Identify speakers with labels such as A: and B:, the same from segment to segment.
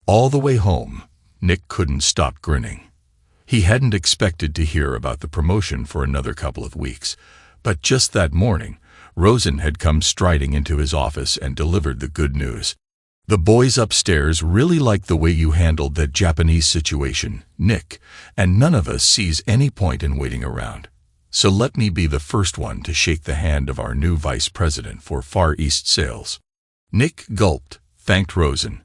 A: All the way home, Nick couldn't stop grinning. He hadn't expected to hear about the promotion for another couple of weeks, but just that morning, Rosen had come striding into his office and delivered the good news. "The boys upstairs really like the way you handled that Japanese situation, Nick, and none of us sees any point in waiting around. So let me be the first one to shake the hand of our new vice president for Far East sales." Nick gulped, thanked Rosen,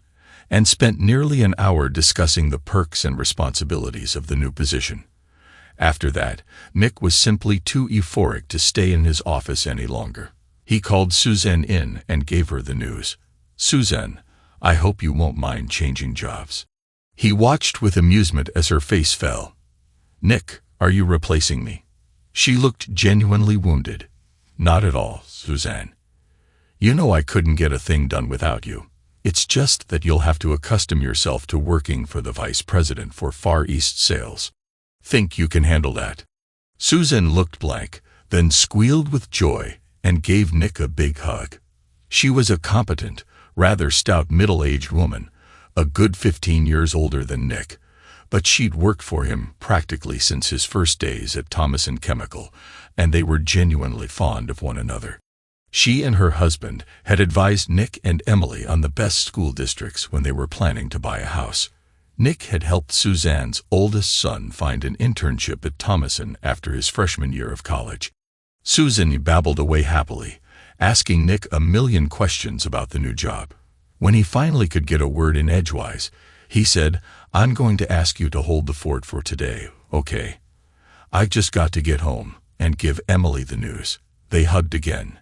A: and spent nearly an hour discussing the perks and responsibilities of the new position. After that, Nick was simply too euphoric to stay in his office any longer. He called Suzanne in and gave her the news. "Suzanne, I hope you won't mind changing jobs." He watched with amusement as her face fell. "Nick, are you replacing me?" She looked genuinely wounded. "Not at all, Suzanne. You know I couldn't get a thing done without you. It's just that you'll have to accustom yourself to working for the vice president for Far East sales. Think you can handle that?" Susan looked blank, then squealed with joy and gave Nick a big hug. She was a competent, rather stout middle-aged woman, a good 15 years older than Nick, but she'd worked for him practically since his first days at Thomas & Chemical, and they were genuinely fond of one another. She and her husband had advised Nick and Emily on the best school districts when they were planning to buy a house. Nick had helped Suzanne's oldest son find an internship at Thomason after his freshman year of college. Susan babbled away happily, asking Nick a million questions about the new job. When he finally could get a word in edgewise, he said, "I'm going to ask you to hold the fort for today, okay? I've just got to get home and give Emily the news." They hugged again,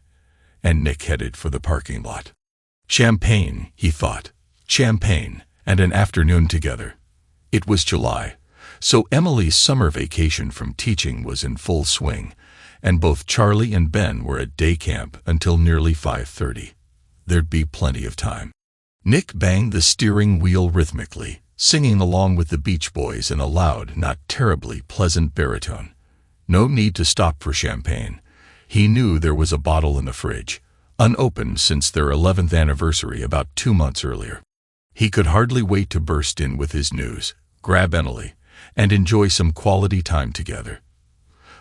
A: and Nick headed for the parking lot. Champagne, he thought. Champagne and an afternoon together. It was July, so Emily's summer vacation from teaching was in full swing, and both Charlie and Ben were at day camp until nearly 5:30. There'd be plenty of time. Nick banged the steering wheel rhythmically, singing along with the Beach Boys in a loud, not terribly pleasant baritone. No need to stop for champagne. He knew there was a bottle in the fridge, unopened since their 11th anniversary about 2 months earlier. He could hardly wait to burst in with his news, grab Emily, and enjoy some quality time together.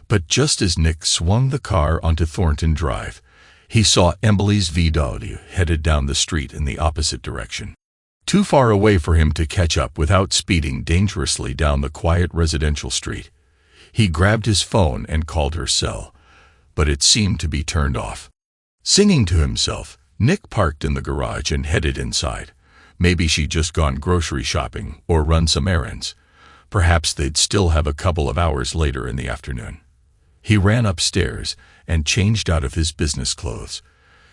A: But just as Nick swung the car onto Thornton Drive, he saw Emily's VW headed down the street in the opposite direction. Too far away for him to catch up without speeding dangerously down the quiet residential street. He grabbed his phone and called her cell, but it seemed to be turned off. Singing to himself, Nick parked in the garage and headed inside. Maybe she'd just gone grocery shopping or run some errands. Perhaps they'd still have a couple of hours later in the afternoon. He ran upstairs and changed out of his business clothes,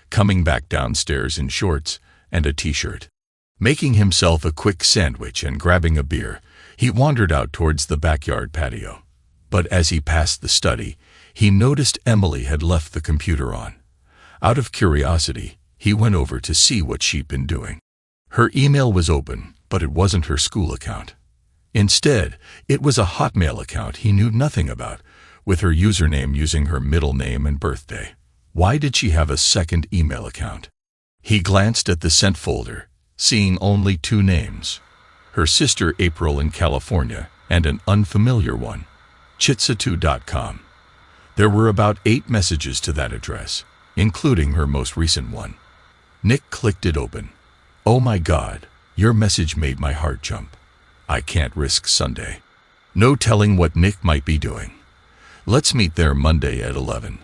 A: coming back downstairs in shorts and a t-shirt. Making himself a quick sandwich and grabbing a beer, he wandered out towards the backyard patio. But as he passed the study, he noticed Emily had left the computer on. Out of curiosity, he went over to see what she'd been doing. Her email was open, but it wasn't her school account. Instead, it was a Hotmail account he knew nothing about, with her username using her middle name and birthday. Why did she have a second email account? He glanced at the sent folder, seeing only 2 names. Her sister April in California and an unfamiliar one, chitsatu.com. There were about 8 messages to that address, including her most recent one. Nick clicked it open. "Oh my God, your message made my heart jump. I can't risk Sunday. No telling what Nick might be doing. Let's meet there Monday at 11.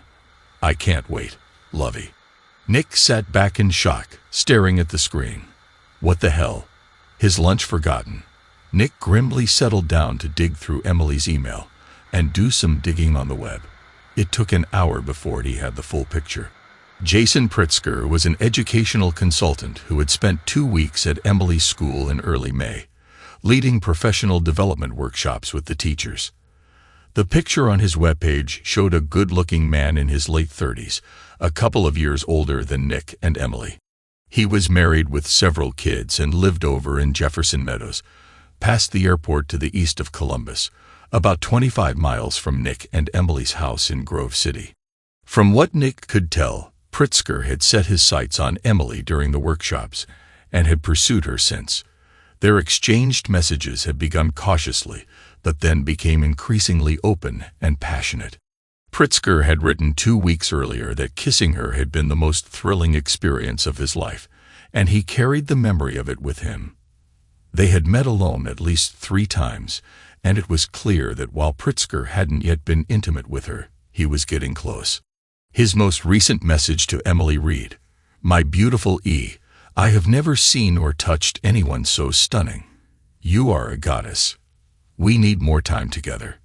A: I can't wait. Lovey." Nick sat back in shock, staring at the screen. What the hell? His lunch forgotten. Nick grimly settled down to dig through Emily's email and do some digging on the web. It took an hour before he had the full picture. Jason Pritzker was an educational consultant who had spent 2 weeks at Emily's school in early May, leading professional development workshops with the teachers. The picture on his webpage showed a good-looking man in his late 30s, a couple of years older than Nick and Emily. He was married with several kids and lived over in Jefferson Meadows, past the airport to the east of Columbus, about 25 miles from Nick and Emily's house in Grove City. From what Nick could tell, Pritzker had set his sights on Emily during the workshops and had pursued her since. Their exchanged messages had begun cautiously, but then became increasingly open and passionate. Pritzker had written 2 weeks earlier that kissing her had been the most thrilling experience of his life, and he carried the memory of it with him. They had met alone at least 3 times, and it was clear that while Pritzker hadn't yet been intimate with her, he was getting close. His most recent message to Emily read, "My beautiful E, I have never seen or touched anyone so stunning. You are a goddess. We need more time together.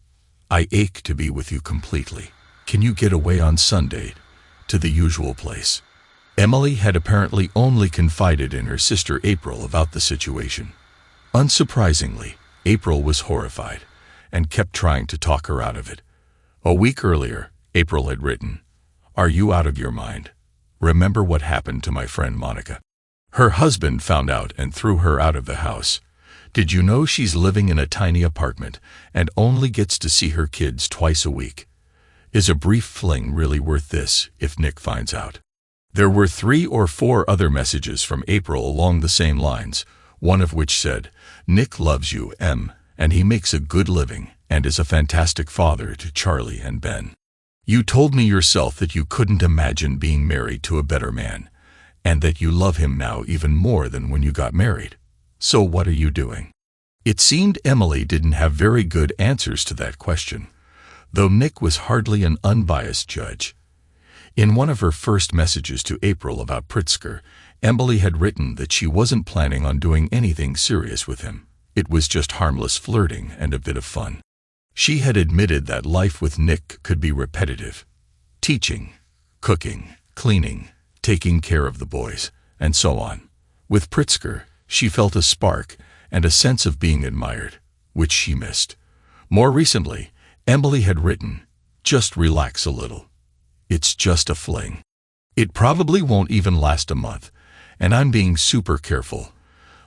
A: I ache to be with you completely. Can you get away on Sunday to the usual place?" Emily had apparently only confided in her sister April about the situation. Unsurprisingly, April was horrified and kept trying to talk her out of it. A week earlier, April had written, "Are you out of your mind? Remember what happened to my friend Monica? Her husband found out and threw her out of the house. Did you know she's living in a tiny apartment and only gets to see her kids twice a week? Is a brief fling really worth this if Nick finds out?" There were 3 or 4 other messages from April along the same lines, one of which said, "Nick loves you, Em, and he makes a good living and is a fantastic father to Charlie and Ben. You told me yourself that you couldn't imagine being married to a better man, and that you love him now even more than when you got married. So what are you doing?" It seemed Emily didn't have very good answers to that question, though Nick was hardly an unbiased judge. In one of her first messages to April about Pritzker, Emily had written that she wasn't planning on doing anything serious with him. It was just harmless flirting and a bit of fun. She had admitted that life with Nick could be repetitive. Teaching, cooking, cleaning, taking care of the boys, and so on. With Pritzker, she felt a spark and a sense of being admired, which she missed. More recently, Emily had written, "Just relax a little. It's just a fling. It probably won't even last a month, and I'm being super careful.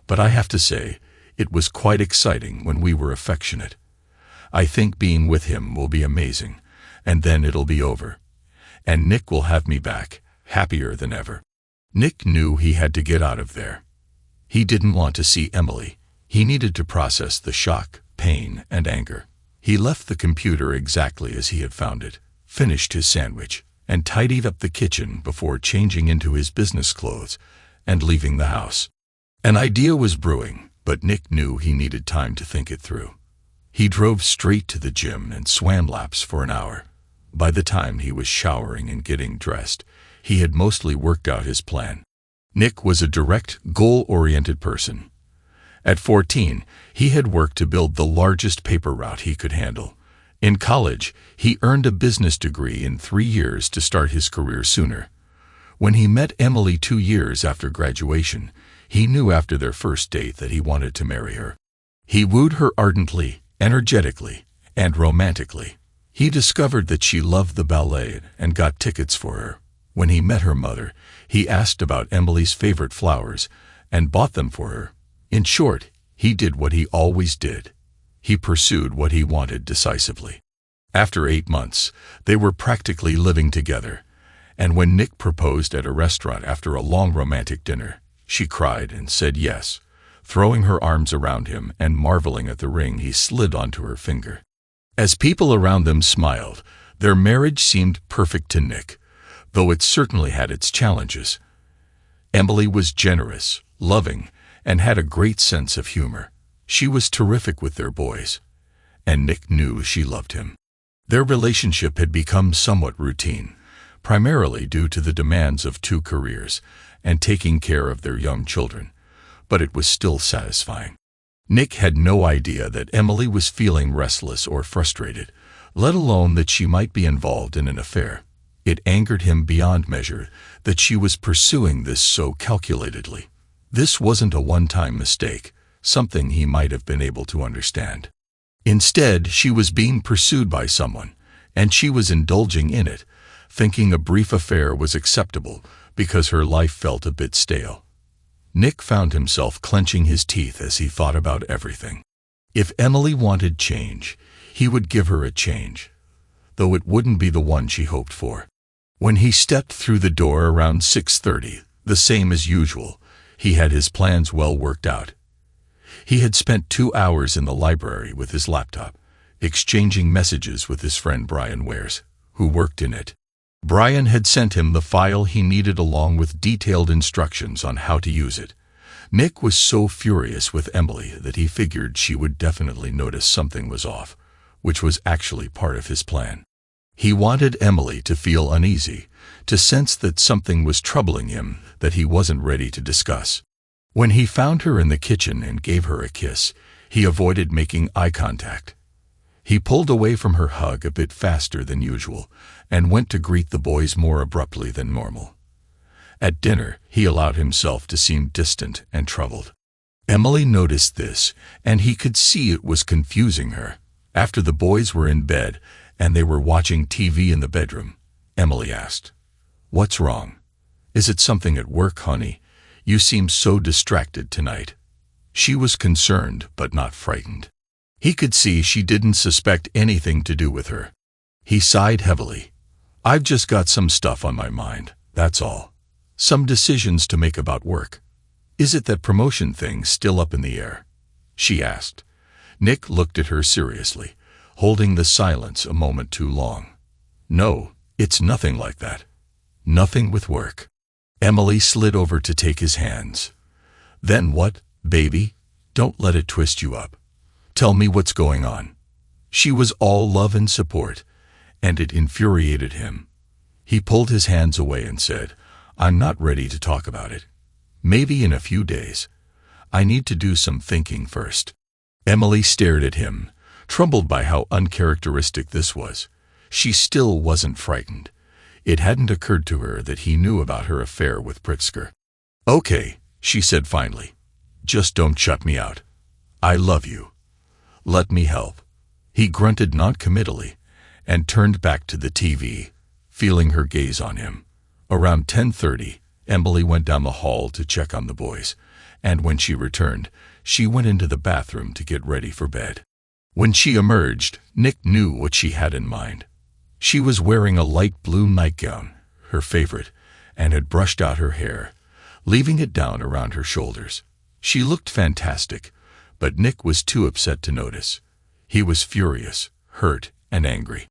A: But I have to say, it was quite exciting when we were affectionate. I think being with him will be amazing, and then it'll be over. And Nick will have me back, happier than ever." Nick knew he had to get out of there. He didn't want to see Emily. He needed to process the shock, pain, and anger. He left the computer exactly as he had found it, finished his sandwich, and tidied up the kitchen before changing into his business clothes and leaving the house. An idea was brewing, but Nick knew he needed time to think it through. He drove straight to the gym and swam laps for an hour. By the time he was showering and getting dressed, he had mostly worked out his plan. Nick was a direct, goal-oriented person. At 14, he had worked to build the largest paper route he could handle. In college, he earned a business degree in 3 years to start his career sooner. When he met Emily 2 years after graduation, he knew after their first date that he wanted to marry her. He wooed her ardently, energetically, and romantically. He discovered that she loved the ballet and got tickets for her. When he met her mother, he asked about Emily's favorite flowers and bought them for her. In short, he did what he always did. He pursued what he wanted decisively. After 8 months, they were practically living together, and when Nick proposed at a restaurant after a long romantic dinner, she cried and said yes, throwing her arms around him and marveling at the ring he slid onto her finger. As people around them smiled, their marriage seemed perfect to Nick, though it certainly had its challenges. Emily was generous, loving, and had a great sense of humor. She was terrific with their boys, and Nick knew she loved him. Their relationship had become somewhat routine, primarily due to the demands of 2 careers and taking care of their young children, but it was still satisfying. Nick had no idea that Emily was feeling restless or frustrated, let alone that she might be involved in an affair. It angered him beyond measure that she was pursuing this so calculatedly. This wasn't a one-time mistake, something he might have been able to understand. Instead, she was being pursued by someone, and she was indulging in it, thinking a brief affair was acceptable because her life felt a bit stale. Nick found himself clenching his teeth as he thought about everything. If Emily wanted change, he would give her a change, though it wouldn't be the one she hoped for. When he stepped through the door around 6:30, the same as usual, he had his plans well worked out. He had spent 2 hours in the library with his laptop, exchanging messages with his friend Brian Wares, who worked in it. Brian had sent him the file he needed along with detailed instructions on how to use it. Nick was so furious with Emily that he figured she would definitely notice something was off, which was actually part of his plan. He wanted Emily to feel uneasy, to sense that something was troubling him that he wasn't ready to discuss. When he found her in the kitchen and gave her a kiss, he avoided making eye contact. He pulled away from her hug a bit faster than usual and went to greet the boys more abruptly than normal. At dinner, he allowed himself to seem distant and troubled. Emily noticed this, and he could see it was confusing her. After the boys were in bed and they were watching TV in the bedroom, Emily asked, "What's wrong? Is it something at work, honey? You seem so distracted tonight." She was concerned but not frightened. He could see she didn't suspect anything to do with her. He sighed heavily. "I've just got some stuff on my mind, that's all. Some decisions to make about work." "Is it that promotion thing still up in the air?" she asked. Nick looked at her seriously, holding the silence a moment too long. "No, it's nothing like that. Nothing with work." Emily slid over to take his hands. "Then what, baby? Don't let it twist you up. Tell me what's going on." She was all love and support, and it infuriated him. He pulled his hands away and said, "I'm not ready to talk about it. Maybe in a few days. I need to do some thinking first." Emily stared at him, troubled by how uncharacteristic this was. She still wasn't frightened. It hadn't occurred to her that he knew about her affair with Pritzker. "Okay," she said finally. "Just don't shut me out. I love you. Let me help." He grunted noncommittally and turned back to the TV, feeling her gaze on him. Around 10:30, Emily went down the hall to check on the boys, and when she returned, she went into the bathroom to get ready for bed. When she emerged, Nick knew what she had in mind. She was wearing a light blue nightgown, her favorite, and had brushed out her hair, leaving it down around her shoulders. She looked fantastic, but Nick was too upset to notice. He was furious, hurt, and angry.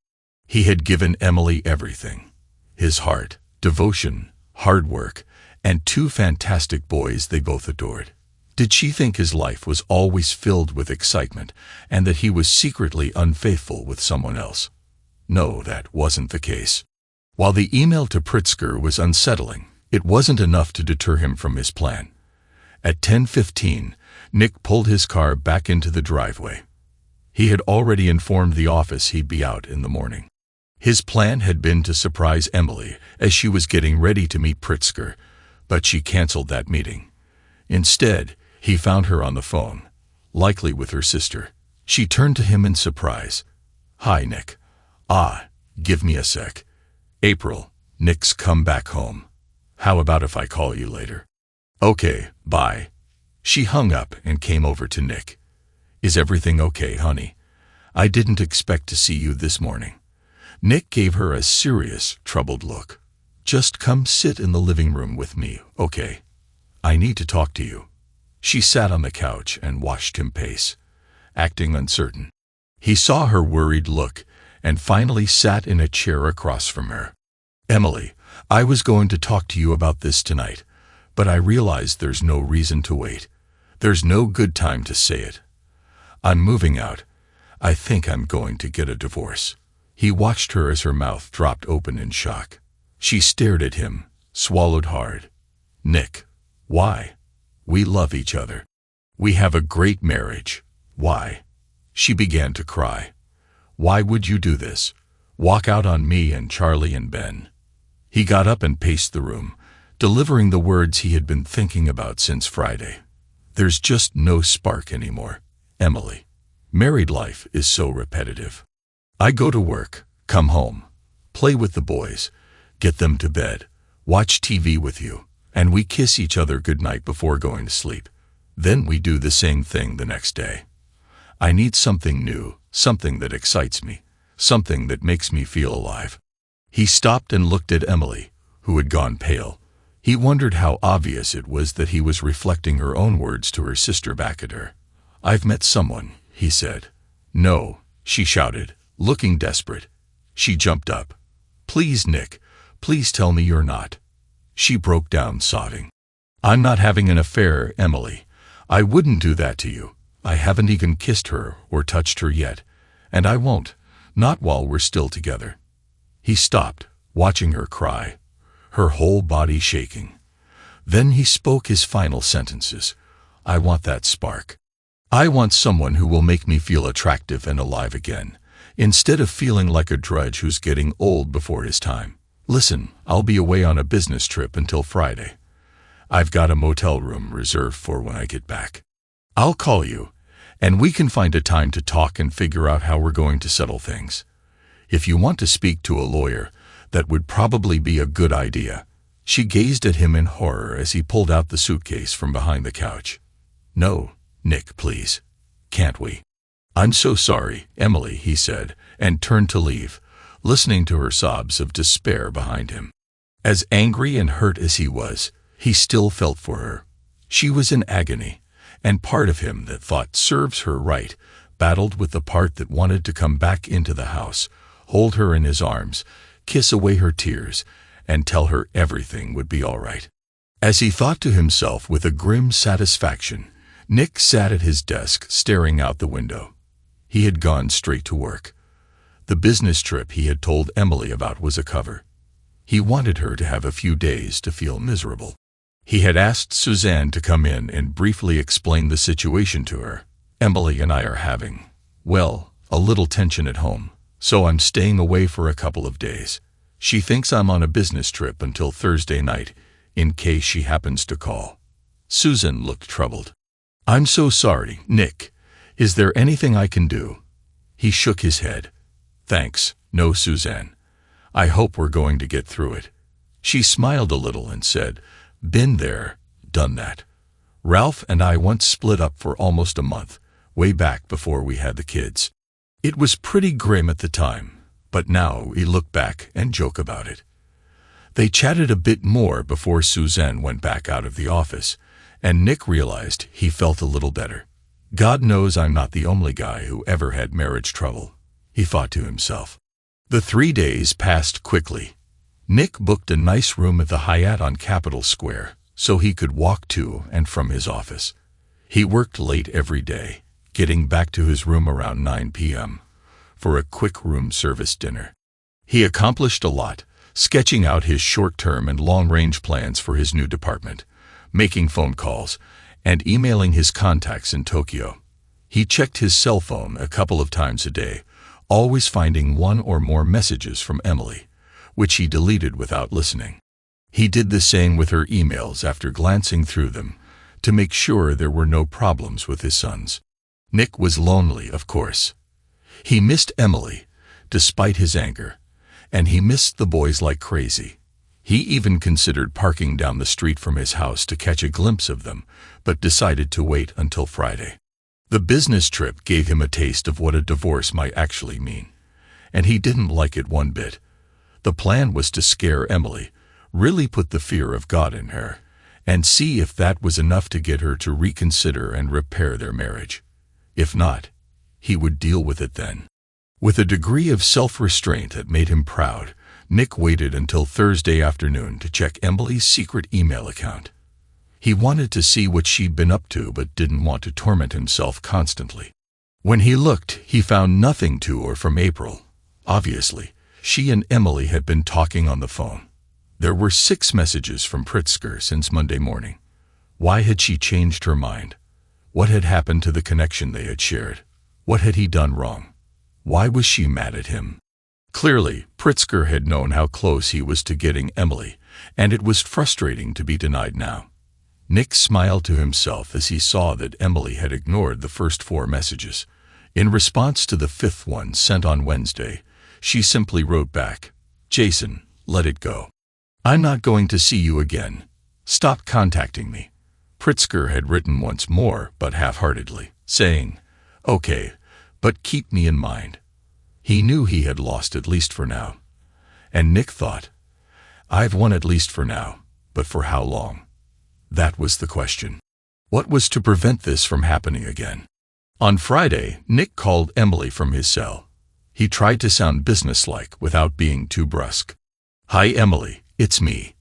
A: He had given Emily everything: his heart, devotion, hard work, and 2 fantastic boys they both adored. Did she think his life was always filled with excitement and that he was secretly unfaithful with someone else? No, that wasn't the case. While the email to Pritzker was unsettling, it wasn't enough to deter him from his plan. At 10:15, Nick pulled his car back into the driveway. He had already informed the office he'd be out in the morning. His plan had been to surprise Emily as she was getting ready to meet Pritzker, but she canceled that meeting. Instead, he found her on the phone, likely with her sister. She turned to him in surprise. "Hi, Nick." "Ah, give me a sec. April, Nick's come back home. How about if I call you later?" "Okay, bye." She hung up and came over to Nick. "Is everything okay, honey? I didn't expect to see you this morning." Nick gave her a serious, troubled look. "Just come sit in the living room with me, okay? I need to talk to you." She sat on the couch and watched him pace, acting uncertain. He saw her worried look and finally sat in a chair across from her. "Emily, I was going to talk to you about this tonight, but I realized there's no reason to wait. There's no good time to say it. I'm moving out. I think I'm going to get a divorce." He watched her as her mouth dropped open in shock. She stared at him, swallowed hard. "Nick, why? We love each other. We have a great marriage. Why?" She began to cry. "Why would you do this? Walk out on me and Charlie and Ben?" He got up and paced the room, delivering the words he had been thinking about since Friday. "There's just no spark anymore, Emily. Married life is so repetitive. I go to work, come home, play with the boys, get them to bed, watch TV with you, and we kiss each other goodnight before going to sleep. Then we do the same thing the next day. I need something new, something that excites me, something that makes me feel alive." He stopped and looked at Emily, who had gone pale. He wondered how obvious it was that he was reflecting her own words to her sister back at her. "I've met someone," he said. "No," she shouted, looking desperate. She jumped up. "Please, Nick, please tell me you're not." She broke down sobbing. "I'm not having an affair, Emily. I wouldn't do that to you. I haven't even kissed her or touched her yet. And I won't, not while we're still together." He stopped, watching her cry, her whole body shaking. Then he spoke his final sentences. "I want that spark. I want someone who will make me feel attractive and alive again, instead of feeling like a drudge who's getting old before his time. Listen, I'll be away on a business trip until Friday. I've got a motel room reserved for when I get back. I'll call you, and we can find a time to talk and figure out how we're going to settle things. If you want to speak to a lawyer, that would probably be a good idea." She gazed at him in horror as he pulled out the suitcase from behind the couch. "No, Nick, please. Can't we?" "I'm so sorry, Emily," he said, and turned to leave, listening to her sobs of despair behind him. As angry and hurt as he was, he still felt for her. She was in agony, and part of him that thought serves her right battled with the part that wanted to come back into the house, hold her in his arms, kiss away her tears, and tell her everything would be all right. As he thought to himself with a grim satisfaction, Nick sat at his desk staring out the window. He had gone straight to work. The business trip he had told Emily about was a cover. He wanted her to have a few days to feel miserable. He had asked Suzanne to come in and briefly explain the situation to her. "Emily and I are having, well, a little tension at home, so I'm staying away for a couple of days. She thinks I'm on a business trip until Thursday night, in case she happens to call." Susan looked troubled. "I'm so sorry, Nick. Is there anything I can do?" He shook his head. "Thanks, no, Suzanne. I hope we're going to get through it." She smiled a little and said, "Been there, done that. Ralph and I once split up for almost a month, way back before we had the kids. It was pretty grim at the time, but now we look back and joke about it." They chatted a bit more before Suzanne went back out of the office, and Nick realized he felt a little better. "God knows I'm not the only guy who ever had marriage trouble," he thought to himself. The 3 days passed quickly. Nick booked a nice room at the Hyatt on Capitol Square so he could walk to and from his office. He worked late every day, getting back to his room around 9 p.m. for a quick room service dinner. He accomplished a lot, sketching out his short-term and long-range plans for his new department, making phone calls, and emailing his contacts in Tokyo. He checked his cell phone a couple of times a day, always finding one or more messages from Emily, which he deleted without listening. He did the same with her emails after glancing through them, to make sure there were no problems with his sons. Nick was lonely, of course. He missed Emily, despite his anger, and he missed the boys like crazy. He even considered parking down the street from his house to catch a glimpse of them, but decided to wait until Friday. The business trip gave him a taste of what a divorce might actually mean, and he didn't like it one bit. The plan was to scare Emily, really put the fear of God in her, and see if that was enough to get her to reconsider and repair their marriage. If not, he would deal with it then. With a degree of self-restraint that made him proud, Nick waited until Thursday afternoon to check Emily's secret email account. He wanted to see what she'd been up to but didn't want to torment himself constantly. When he looked, he found nothing to her from April. Obviously, she and Emily had been talking on the phone. There were 6 messages from Pritzker since Monday morning. Why had she changed her mind? What had happened to the connection they had shared? What had he done wrong? Why was she mad at him? Clearly, Pritzker had known how close he was to getting Emily, and it was frustrating to be denied now. Nick smiled to himself as he saw that Emily had ignored the first 4 messages. In response to the 5th one sent on Wednesday, she simply wrote back, "Jason, let it go. I'm not going to see you again. Stop contacting me." Pritzker had written once more, but half-heartedly, saying, "Okay, but keep me in mind." He knew he had lost at least for now. And Nick thought, "I've won at least for now, but for how long?" That was the question. What was to prevent this from happening again? On Friday, Nick called Emily from his cell. He tried to sound businesslike without being too brusque. "Hi, Emily, it's me.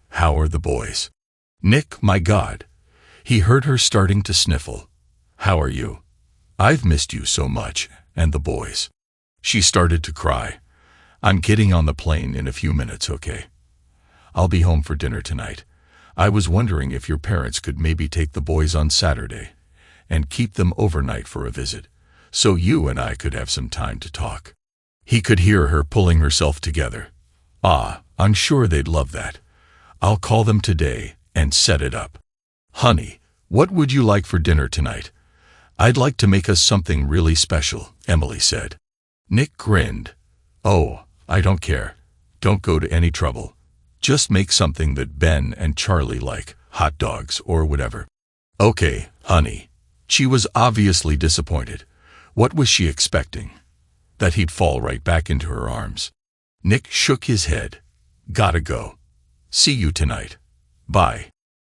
A: How are the boys?" "Nick, my God." He heard her starting to sniffle. "How are you? I've missed you so much, and the boys." She started to cry. "I'm getting on the plane in a few minutes, okay? I'll be home for dinner tonight. I was wondering if your parents could maybe take the boys on Saturday and keep them overnight for a visit, so you and I could have some time to talk." He could hear her pulling herself together. I'm sure they'd love that. I'll call them today and set it up." "Honey, what would you like for dinner tonight?" "I'd like to make us something really special," Emily said. Nick grinned. "Oh, I don't care. Don't go to any trouble. Just make something that Ben and Charlie like, hot dogs or whatever." "Okay, honey." She was obviously disappointed. What was she expecting? That he'd fall right back into her arms? Nick shook his head. "Gotta go. See you tonight. Bye."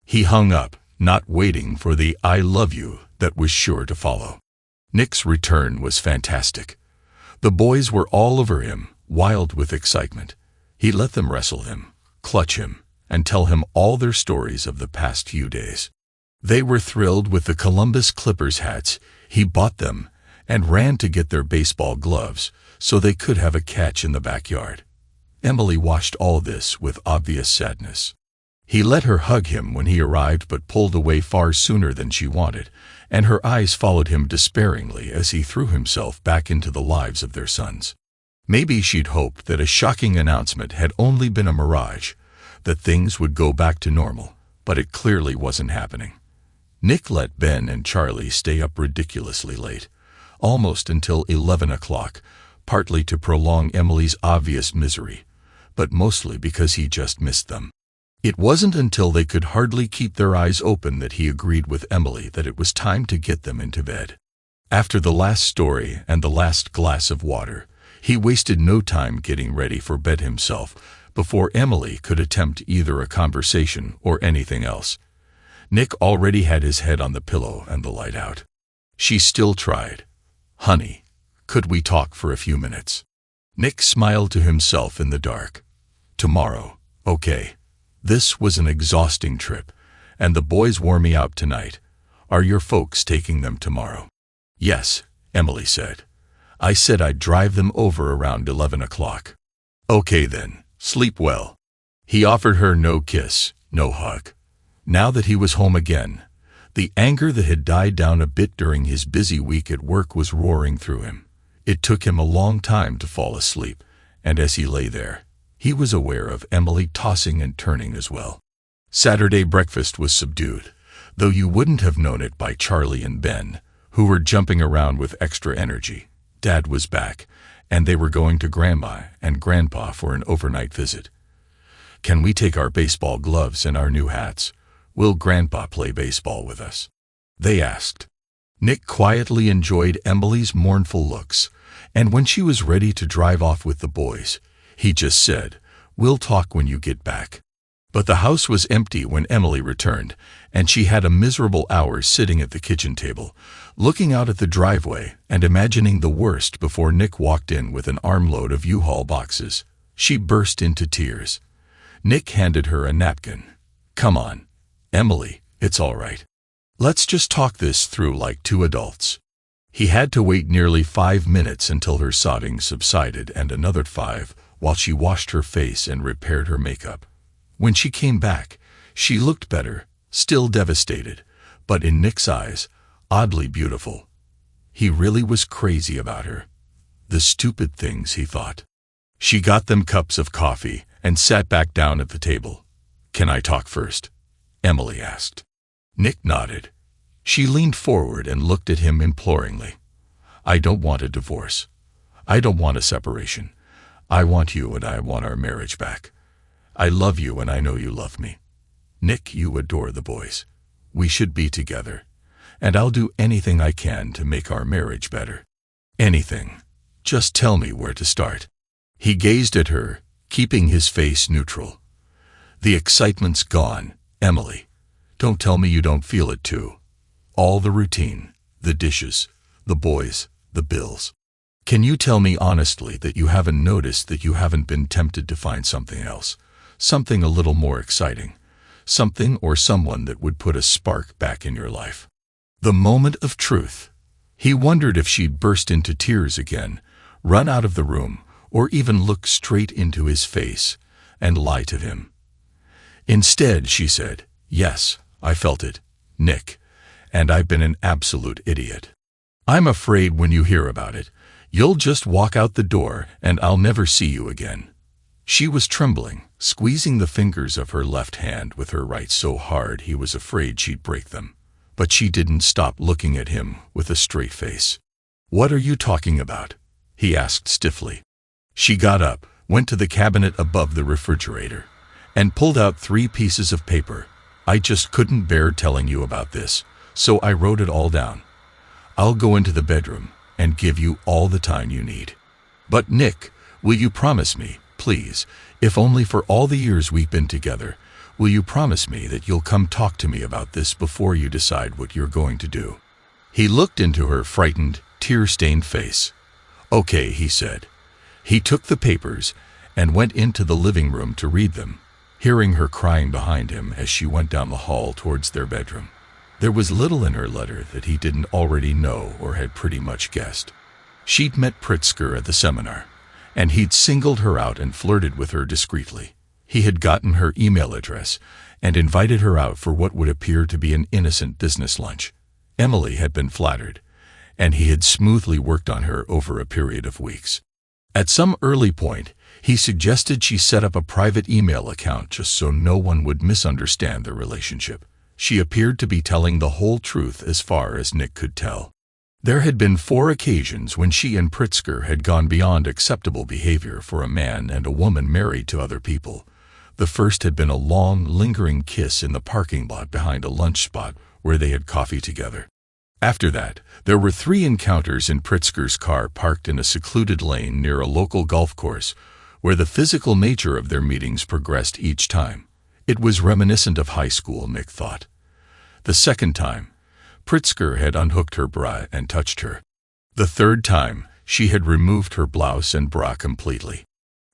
A: He hung up, not waiting for the "I love you" that was sure to follow. Nick's return was fantastic. The boys were all over him, wild with excitement. He let them wrestle him, clutch him, and tell him all their stories of the past few days. They were thrilled with the Columbus Clippers hats. He bought them and ran to get their baseball gloves so they could have a catch in the backyard. Emily watched all this with obvious sadness. He let her hug him when he arrived but pulled away far sooner than she wanted, and her eyes followed him despairingly as he threw himself back into the lives of their sons. Maybe she'd hoped that a shocking announcement had only been a mirage, that things would go back to normal, but it clearly wasn't happening. Nick let Ben and Charlie stay up ridiculously late, almost until 11 o'clock, partly to prolong Emily's obvious misery, but mostly because he just missed them. It wasn't until they could hardly keep their eyes open that he agreed with Emily that it was time to get them into bed. After the last story and the last glass of water, he wasted no time getting ready for bed himself before Emily could attempt either a conversation or anything else. Nick already had his head on the pillow and the light out. She still tried. "Honey, could we talk for a few minutes?" Nick smiled to himself in the dark. "Tomorrow, okay. This was an exhausting trip, and the boys wore me out tonight. Are your folks taking them tomorrow?" "Yes," Emily said. "I said I'd drive them over around 11 o'clock. "Okay then, sleep well." He offered her no kiss, no hug. Now that he was home again, the anger that had died down a bit during his busy week at work was roaring through him. It took him a long time to fall asleep, and as he lay there, he was aware of Emily tossing and turning as well. Saturday breakfast was subdued, though you wouldn't have known it by Charlie and Ben, who were jumping around with extra energy. Dad was back, and they were going to Grandma and Grandpa for an overnight visit. "Can we take our baseball gloves and our new hats? Will Grandpa play baseball with us?" they asked. Nick quietly enjoyed Emily's mournful looks, and when she was ready to drive off with the boys, he just said, "We'll talk when you get back." But the house was empty when Emily returned, and she had a miserable hour sitting at the kitchen table, looking out at the driveway and imagining the worst before Nick walked in with an armload of U-Haul boxes. She burst into tears. Nick handed her a napkin. "Come on, Emily, it's all right. Let's just talk this through like two adults." He had to wait nearly 5 minutes until her sobbing subsided and another 5 while she washed her face and repaired her makeup. When she came back, she looked better, still devastated, but in Nick's eyes, oddly beautiful. He really was crazy about her. The stupid things he thought. She got them cups of coffee and sat back down at the table. "Can I talk first?" Emily asked. Nick nodded. She leaned forward and looked at him imploringly. "I don't want a divorce. I don't want a separation. I want you and I want our marriage back. I love you and I know you love me. Nick, you adore the boys. We should be together. And I'll do anything I can to make our marriage better. Anything. Just tell me where to start." He gazed at her, keeping his face neutral. "The excitement's gone, Emily. Don't tell me you don't feel it too. All the routine, the dishes, The boys, the bills. Can you tell me honestly that you haven't noticed that you haven't been tempted to find something else? Something a little more exciting? Something or someone that would put a spark back in your life? The moment of truth. He wondered if she'd burst into tears again, run out of the room, or even look straight into his face and lie to him. Instead, she said, "Yes, I felt it, Nick, and I've been an absolute idiot. I'm afraid when you hear about it, you'll just walk out the door and I'll never see you again." She was trembling, squeezing the fingers of her left hand with her right so hard he was afraid she'd break them. But she didn't stop looking at him with a straight face. "What are you talking about?" he asked stiffly. She got up, went to the cabinet above the refrigerator, and pulled out 3 pieces of paper. "I just couldn't bear telling you about this, so I wrote it all down. I'll go into the bedroom and give you all the time you need. But Nick, will you promise me, please, if only for all the years we've been together, will you promise me that you'll come talk to me about this before you decide what you're going to do?" He looked into her frightened, tear-stained face. "Okay," he said. He took the papers and went into the living room to read them, hearing her crying behind him as she went down the hall towards their bedroom. There was little in her letter that he didn't already know or had pretty much guessed. She'd met Pritzker at the seminar, and he'd singled her out and flirted with her discreetly. He had gotten her email address and invited her out for what would appear to be an innocent business lunch. Emily had been flattered, and he had smoothly worked on her over a period of weeks. At some early point, he suggested she set up a private email account just so no one would misunderstand their relationship. She appeared to be telling the whole truth as far as Nick could tell. There had been 4 occasions when she and Pritzker had gone beyond acceptable behavior for a man and a woman married to other people. The first had been a long, lingering kiss in the parking lot behind a lunch spot where they had coffee together. After that, there were 3 encounters in Pritzker's car parked in a secluded lane near a local golf course, where the physical nature of their meetings progressed each time. It was reminiscent of high school, Nick thought. The second time, Pritzker had unhooked her bra and touched her. The third time, she had removed her blouse and bra completely.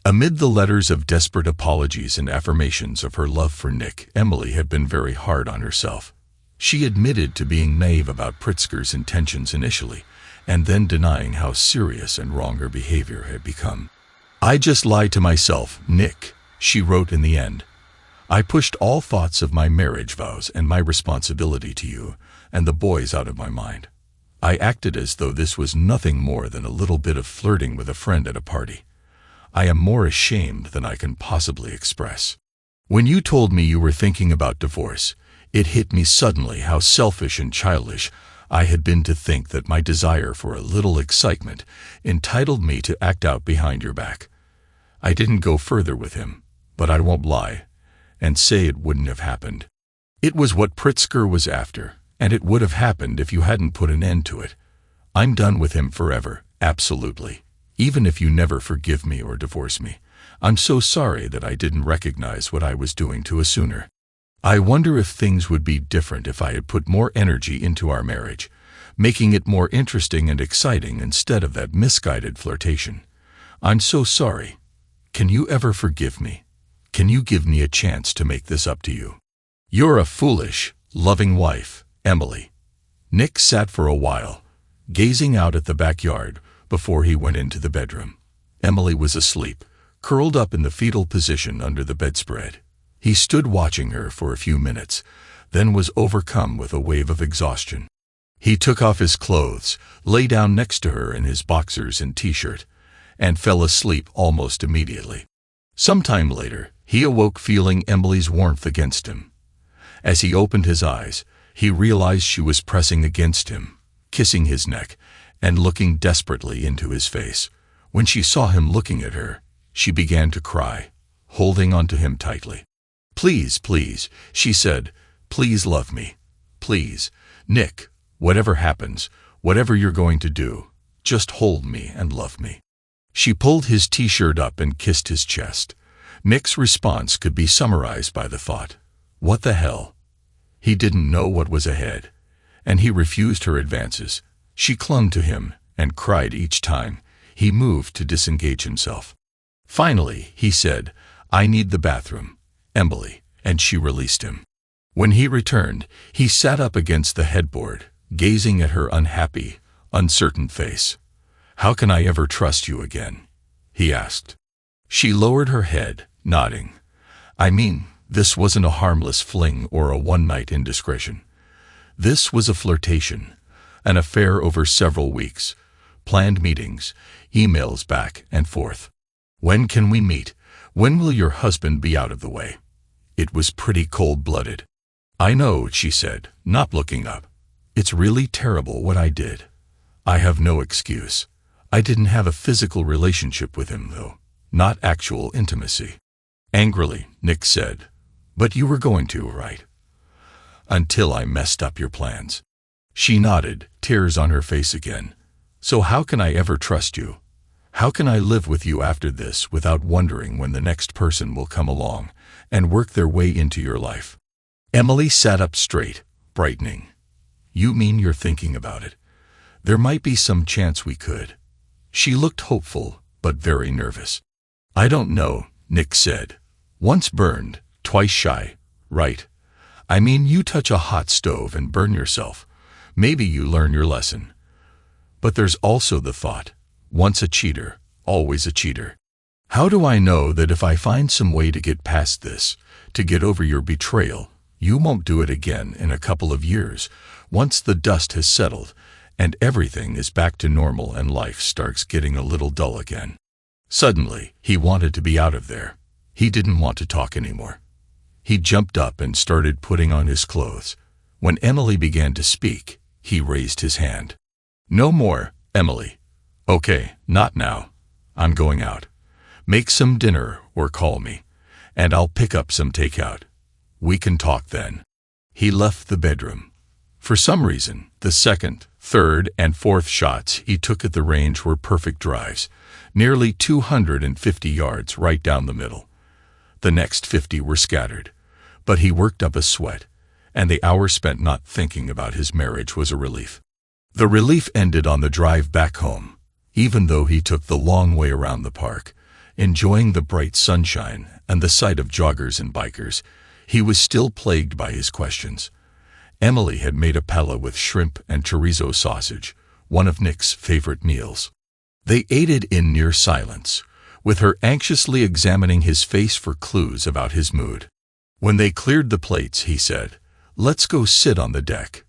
A: Amid the letters of desperate apologies and affirmations of her love for Nick, Emily had been very hard on herself. She admitted to being naive about Pritzker's intentions initially, and then denying how serious and wrong her behavior had become. "I just lied to myself, Nick," she wrote in the end. "I pushed all thoughts of my marriage vows and my responsibility to you and the boys out of my mind. I acted as though this was nothing more than a little bit of flirting with a friend at a party. I am more ashamed than I can possibly express. When you told me you were thinking about divorce, it hit me suddenly how selfish and childish I had been to think that my desire for a little excitement entitled me to act out behind your back. I didn't go further with him, but I won't lie and say it wouldn't have happened. It was what Pritzker was after, and it would have happened if you hadn't put an end to it. I'm done with him forever, absolutely. Even if you never forgive me or divorce me, I'm so sorry that I didn't recognize what I was doing to us sooner. I wonder if things would be different if I had put more energy into our marriage, making it more interesting and exciting instead of that misguided flirtation. I'm so sorry. Can you ever forgive me? Can you give me a chance to make this up to you? You're a foolish, loving wife, Emily." Nick sat for a while, gazing out at the backyard before he went into the bedroom. Emily was asleep, curled up in the fetal position under the bedspread. He stood watching her for a few minutes, then was overcome with a wave of exhaustion. He took off his clothes, lay down next to her in his boxers and t-shirt, and fell asleep almost immediately. Sometime later, he awoke feeling Emily's warmth against him. As he opened his eyes, he realized she was pressing against him, kissing his neck, and looking desperately into his face. When she saw him looking at her, she began to cry, holding onto him tightly. "Please, please," she said, "please love me. Please, Nick, whatever happens, whatever you're going to do, just hold me and love me." She pulled his t-shirt up and kissed his chest. Nick's response could be summarized by the thought, "What the hell?" He didn't know what was ahead, and he refused her advances, She clung to him and cried each time he moved to disengage himself. Finally, he said, "I need the bathroom, Emily," and she released him. When he returned, he sat up against the headboard, gazing at her unhappy, uncertain face. "How can I ever trust you again?" he asked. She lowered her head, nodding. "I mean, this wasn't a harmless fling or a one-night indiscretion. This was a flirtation, an affair over several weeks, planned meetings, emails back and forth. When can we meet? When will your husband be out of the way?" It was pretty cold-blooded. "I know," she said, not looking up. "It's really terrible what I did. I have no excuse. I didn't have a physical relationship with him, though. Not actual intimacy." Angrily, Nick said, "But you were going to, right? Until I messed up your plans." She nodded, tears on her face again. "So how can I ever trust you? How can I live with you after this without wondering when the next person will come along and work their way into your life?" Emily sat up straight, brightening. "You mean you're thinking about it? There might be some chance we could." She looked hopeful, but very nervous. "I don't know," Nick said. "Once burned, twice shy, right? I mean, you touch a hot stove and burn yourself. Maybe you learn your lesson. But there's also the thought, once a cheater, always a cheater. How do I know that if I find some way to get past this, to get over your betrayal, you won't do it again in a couple of years, once the dust has settled and everything is back to normal and life starts getting a little dull again?" Suddenly, he wanted to be out of there. He didn't want to talk anymore. He jumped up and started putting on his clothes. When Emily began to speak, he raised his hand. "No more, Emily." "Okay, not now. I'm going out. Make some dinner or call me, and I'll pick up some takeout. We can talk then." He left the bedroom. For some reason, the second, third, and fourth shots he took at the range were perfect drives, nearly 250 yards right down the middle. The next 50 were scattered, but he worked up a sweat, and the hour spent not thinking about his marriage was a relief. The relief ended on the drive back home, even though he took the long way around the park, enjoying the bright sunshine and the sight of joggers and bikers. He was still plagued by his questions. Emily had made a pella with shrimp and chorizo sausage, one of Nick's favorite meals. They ate it in near silence, with her anxiously examining his face for clues about his mood. When they cleared the plates, he said, "Let's go sit on the deck."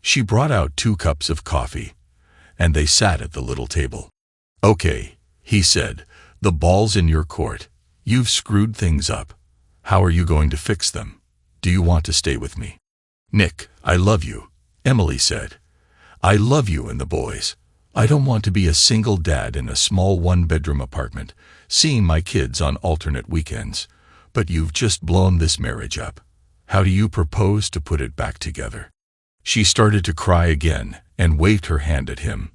A: She brought out 2 cups of coffee, and they sat at the little table. "Okay," he said, "the ball's in your court. You've screwed things up. How are you going to fix them? Do you want to stay with me?" "Nick, I love you," Emily said. "I love you and the boys. I don't want to be a single dad in a small 1-bedroom apartment, seeing my kids on alternate weekends. But you've just blown this marriage up. How do you propose to put it back together?" She started to cry again and waved her hand at him.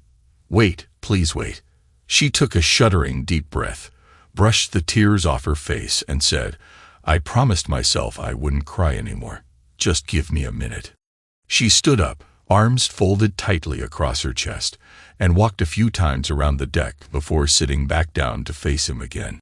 A: "Wait, please wait." She took a shuddering deep breath, brushed the tears off her face, and said, "I promised myself I wouldn't cry anymore. Just give me a minute." She stood up, arms folded tightly across her chest, and walked a few times around the deck before sitting back down to face him again.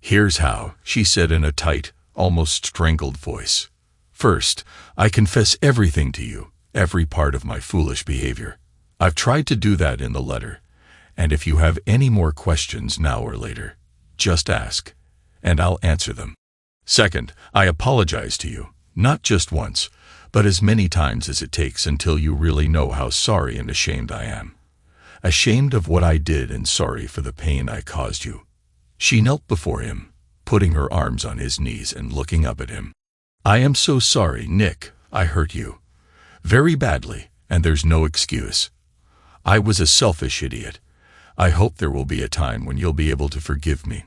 A: "Here's how," she said in a tight, almost strangled voice. "First, I confess everything to you, every part of my foolish behavior. I've tried to do that in the letter, and if you have any more questions now or later, just ask, and I'll answer them. Second, I apologize to you, not just once, but as many times as it takes until you really know how sorry and ashamed I am. Ashamed of what I did and sorry for the pain I caused you." She knelt before him, putting her arms on his knees and looking up at him. "I am so sorry, Nick. I hurt you. Very badly, and there's no excuse. I was a selfish idiot. I hope there will be a time when you'll be able to forgive me.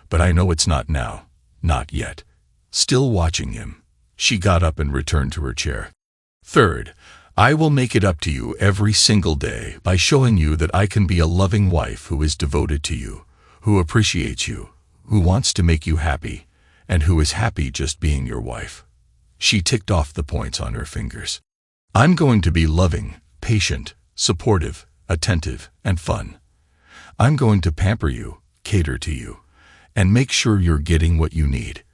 A: But I know it's not now. Not yet." Still watching him, she got up and returned to her chair. "Third, I will make it up to you every single day by showing you that I can be a loving wife who is devoted to you, who appreciates you, who wants to make you happy, and who is happy just being your wife." She ticked off the points on her fingers. "I'm going to be loving, patient, supportive, attentive, and fun. I'm going to pamper you, cater to you, and make sure you're getting what you need.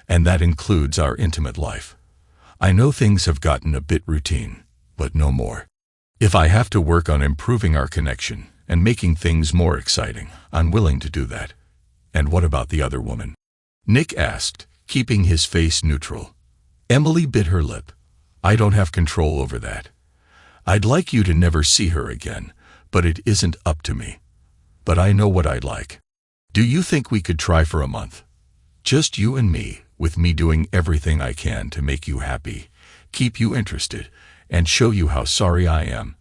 A: And that includes our intimate life. I know things have gotten a bit routine, but no more. If I have to work on improving our connection and making things more exciting, I'm willing to do that. And what about the other woman? Nick asked, keeping his face neutral. Emily bit her lip. I don't have control over that. I'd like you to never see her again, but it isn't up to me. But I know what I'd like. Do you think we could try for a month? Just you and me, with me doing everything I can to make you happy, keep you interested, and show you how sorry I am,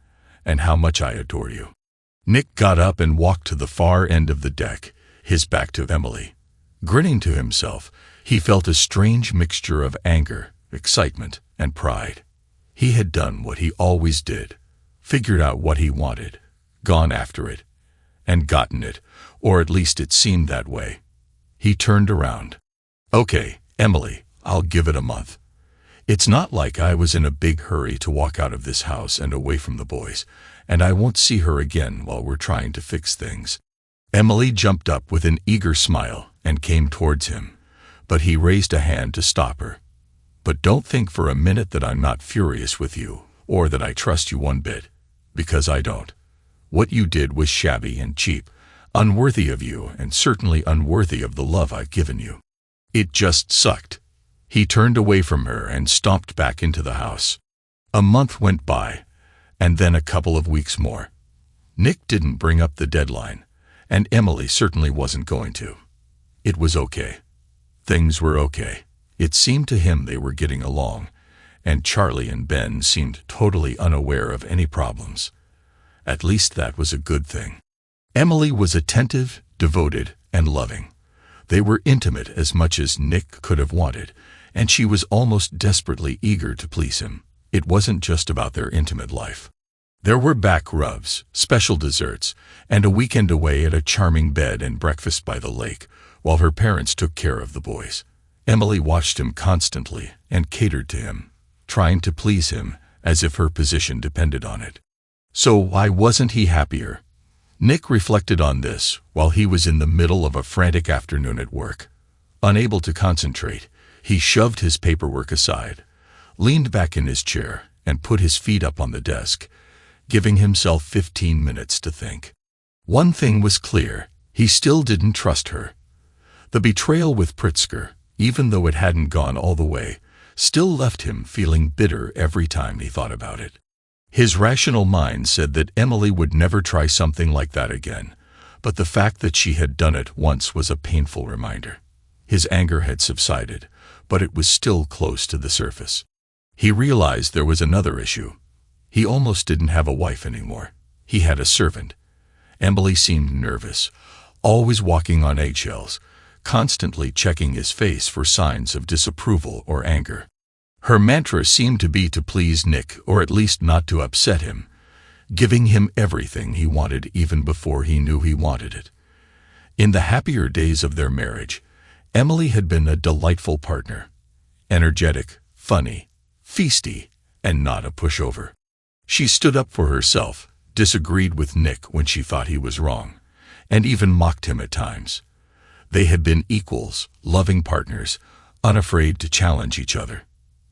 A: and how much I adore you. Nick got up and walked to the far end of the deck, his back to Emily. Grinning to himself, he felt a strange mixture of anger, excitement, and pride. He had done what he always did, figured out what he wanted, gone after it, and gotten it, or at least it seemed that way. He turned around. Okay, Emily, I'll give it a month. It's not like I was in a big hurry to walk out of this house and away from the boys, and I won't see her again while we're trying to fix things. Emily jumped up with an eager smile and came towards him, but he raised a hand to stop her. But don't think for a minute that I'm not furious with you, or that I trust you one bit, because I don't. What you did was shabby and cheap, unworthy of you, and certainly unworthy of the love I've given you. It just sucked. He turned away from her and stomped back into the house. A month went by, and then a couple of weeks more. Nick didn't bring up the deadline, and Emily certainly wasn't going to. It was okay. Things were okay. It seemed to him they were getting along, and Charlie and Ben seemed totally unaware of any problems. At least that was a good thing. Emily was attentive, devoted, and loving. They were intimate as much as Nick could have wanted, and she was almost desperately eager to please him. It wasn't just about their intimate life. There were back rubs, special desserts, and a weekend away at a charming bed and breakfast by the lake, while her parents took care of the boys. Emily watched him constantly and catered to him, trying to please him as if her position depended on it. So why wasn't he happier? Nick reflected on this while he was in the middle of a frantic afternoon at work. Unable to concentrate, he shoved his paperwork aside, leaned back in his chair, and put his feet up on the desk, giving himself 15 minutes to think. One thing was clear, he still didn't trust her. The betrayal with Pritzker, even though it hadn't gone all the way, still left him feeling bitter every time he thought about it. His rational mind said that Emily would never try something like that again, but the fact that she had done it once was a painful reminder. His anger had subsided, but it was still close to the surface. He realized there was another issue. He almost didn't have a wife anymore. He had a servant. Emily seemed nervous, always walking on eggshells, constantly checking his face for signs of disapproval or anger. Her mantra seemed to be to please Nick, or at least not to upset him, giving him everything he wanted even before he knew he wanted it. In the happier days of their marriage, Emily had been a delightful partner, energetic, funny, feisty, and not a pushover. She stood up for herself, disagreed with Nick when she thought he was wrong, and even mocked him at times. They had been equals, loving partners, unafraid to challenge each other.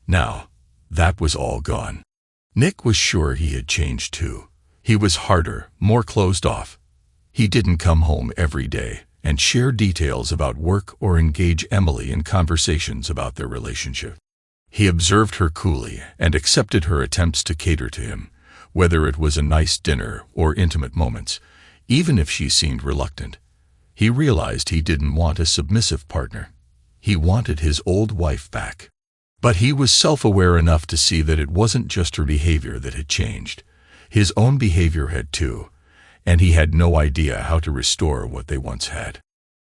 A: Now, that was all gone. Nick was sure he had changed too. He was harder, more closed off. He didn't come home every day and share details about work or engage Emily in conversations about their relationship. He observed her coolly and accepted her attempts to cater to him, whether it was a nice dinner or intimate moments, even if she seemed reluctant. He realized he didn't want a submissive partner. He wanted his old wife back. But he was self-aware enough to see that it wasn't just her behavior that had changed. His own behavior had too, and he had no idea how to restore what they once had.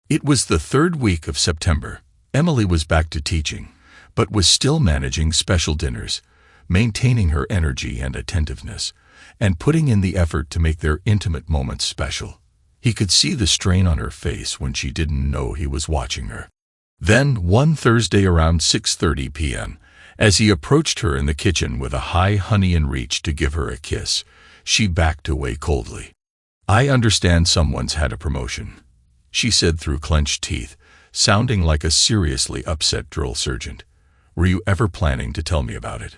A: It was the third week of September. Emily was back to teaching, but was still managing special dinners, maintaining her energy and attentiveness, and putting in the effort to make their intimate moments special. He could see the strain on her face when she didn't know he was watching her. Then, one Thursday around 6:30 p.m., as he approached her in the kitchen with a high honey in reach to give her a kiss, she backed away coldly. "I understand someone's had a promotion," she said through clenched teeth, sounding like a seriously upset drill sergeant. "Were you ever planning to tell me about it?"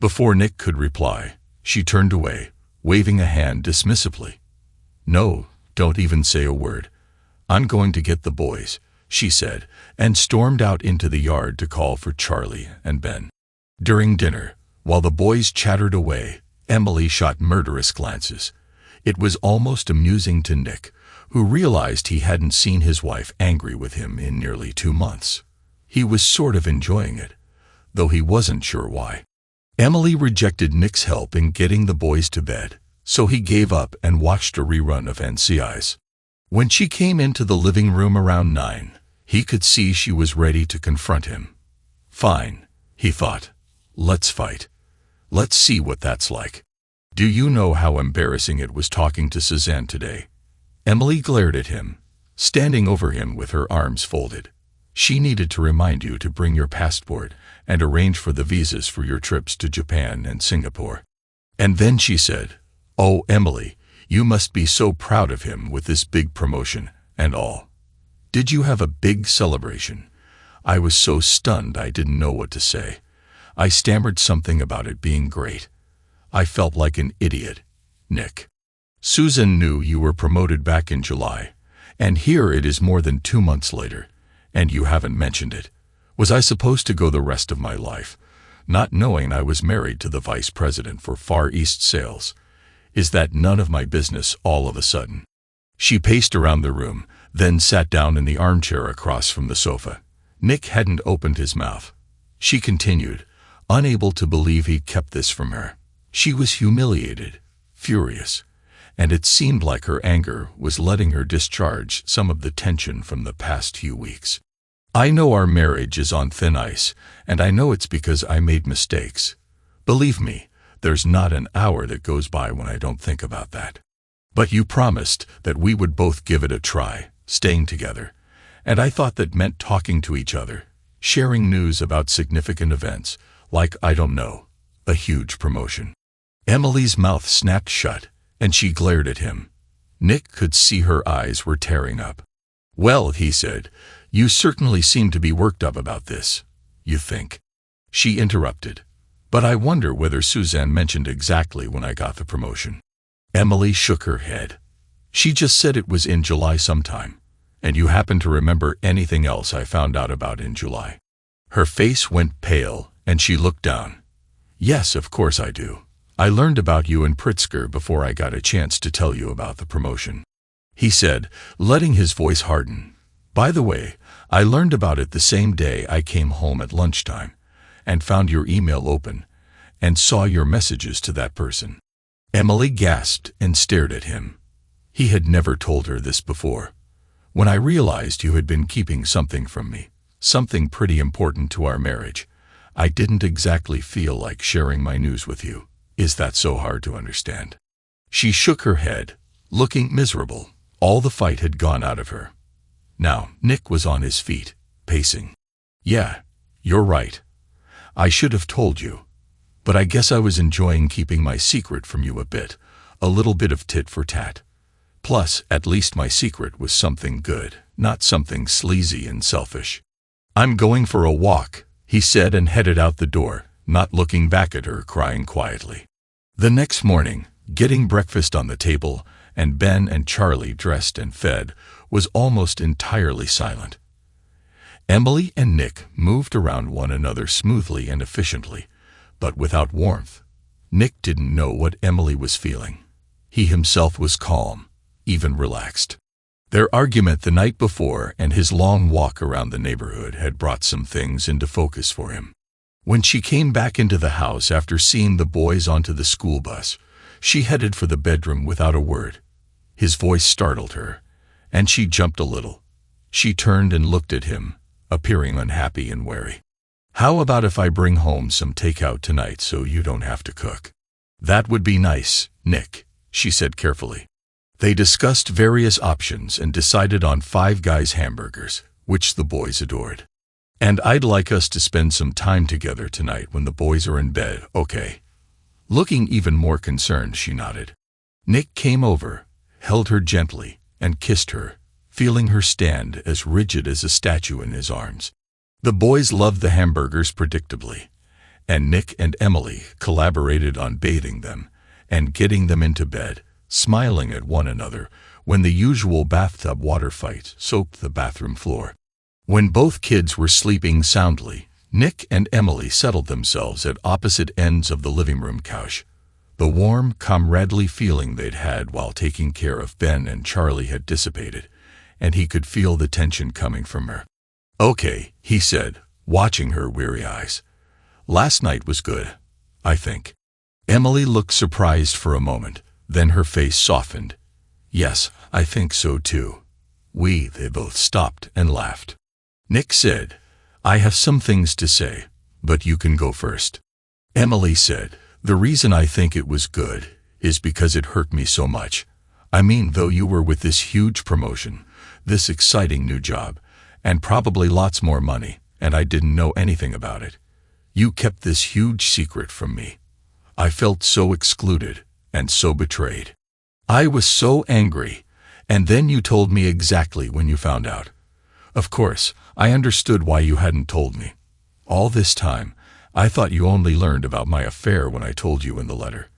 A: Before Nick could reply, she turned away, waving a hand dismissively. "No, don't even say a word. I'm going to get the boys," she said, and stormed out into the yard to call for Charlie and Ben. During dinner, while the boys chattered away, Emily shot murderous glances. It was almost amusing to Nick, who realized he hadn't seen his wife angry with him in nearly 2 months. He was sort of enjoying it, though he wasn't sure why. Emily rejected Nick's help in getting the boys to bed, so he gave up and watched a rerun of NCIS. When she came into the living room around 9, he could see she was ready to confront him. "Fine," he thought. "Let's fight. Let's see what that's like. Do you know how embarrassing it was talking to Suzanne today?" Emily glared at him, standing over him with her arms folded. "She needed to remind you to bring your passport and arrange for the visas for your trips to Japan and Singapore." And then she said, "Oh, Emily, you must be so proud of him with this big promotion and all. Did you have a big celebration?" I was so stunned I didn't know what to say. I stammered something about it being great. I felt like an idiot. "Nick, Susan knew you were promoted back in July, and here it is more than 2 months later, and you haven't mentioned it. Was I supposed to go the rest of my life, not knowing I was married to the vice president for Far East sales? Is that none of my business all of a sudden?" She paced around the room, then sat down in the armchair across from the sofa. Nick hadn't opened his mouth. She continued, unable to believe he kept this from her. She was humiliated, furious, and it seemed like her anger was letting her discharge some of the tension from the past few weeks. "I know our marriage is on thin ice, and I know it's because I made mistakes. Believe me, there's not an hour that goes by when I don't think about that. But you promised that we would both give it a try, staying together, and I thought that meant talking to each other, sharing news about significant events, like, I don't know, a huge promotion." Emily's mouth snapped shut, and she glared at him. Nick could see her eyes were tearing up. "Well," he said, "you certainly seem to be worked up about this. You think?" She interrupted, "But I wonder whether Suzanne mentioned exactly when I got the promotion." Emily shook her head. "She just said it was in July sometime. And you happen to remember anything else I found out about in July?" Her face went pale, and she looked down. "Yes, of course I do. I learned about you in Pritzker before I got a chance to tell you about the promotion," he said, letting his voice harden. "By the way, I learned about it the same day I came home at lunchtime, and found your email open, and saw your messages to that person." Emily gasped and stared at him. He had never told her this before. "When I realized you had been keeping something from me, something pretty important to our marriage, I didn't exactly feel like sharing my news with you. Is that so hard to understand?" She shook her head, looking miserable. All the fight had gone out of her. Now, Nick was on his feet, pacing. "Yeah, you're right. I should have told you. But I guess I was enjoying keeping my secret from you a little bit of tit for tat. Plus, at least my secret was something good, not something sleazy and selfish." "I'm going for a walk," he said, and headed out the door, not looking back at her, crying quietly. The next morning, getting breakfast on the table, and Ben and Charlie dressed and fed, was almost entirely silent. Emily and Nick moved around one another smoothly and efficiently, but without warmth. Nick didn't know what Emily was feeling. He himself was calm, even relaxed. Their argument the night before and his long walk around the neighborhood had brought some things into focus for him. When she came back into the house after seeing the boys onto the school bus, she headed for the bedroom without a word. His voice startled her, and she jumped a little. She turned and looked at him, appearing unhappy and wary. "How about if I bring home some takeout tonight so you don't have to cook?" "That would be nice, Nick," she said carefully. They discussed various options and decided on Five Guys hamburgers, which the boys adored. "And I'd like us to spend some time together tonight when the boys are in bed, okay?" Looking even more concerned, she nodded. Nick came over, held her gently, and kissed her, feeling her stand as rigid as a statue in his arms. The boys loved the hamburgers predictably, and Nick and Emily collaborated on bathing them and getting them into bed, smiling at one another when the usual bathtub water fight soaked the bathroom floor. When both kids were sleeping soundly, Nick and Emily settled themselves at opposite ends of the living room couch. The warm, comradely feeling they'd had while taking care of Ben and Charlie had dissipated, and he could feel the tension coming from her. "Okay," he said, watching her weary eyes. "Last night was good, I think." Emily looked surprised for a moment, then her face softened. "Yes, I think so too." They both stopped and laughed. Nick said, "I have some things to say, but you can go first." Emily said, "The reason I think it was good is because it hurt me so much. I mean, though you were with this huge promotion, this exciting new job, and probably lots more money, and I didn't know anything about it. You kept this huge secret from me. I felt so excluded and so betrayed. I was so angry, and then you told me exactly when you found out. Of course, I understood why you hadn't told me. All this time, I thought you only learned about my affair when I told you in the letter.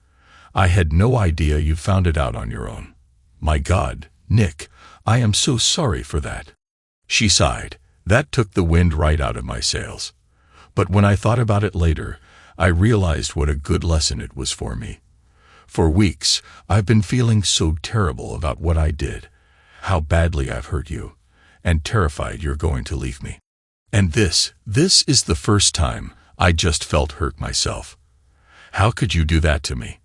A: I had no idea you found it out on your own. My God, Nick, I am so sorry for that." She sighed. "That took the wind right out of my sails. But when I thought about it later, I realized what a good lesson it was for me. For weeks, I've been feeling so terrible about what I did, how badly I've hurt you, and terrified you're going to leave me. And this is the first time I just felt hurt myself. How could you do that to me?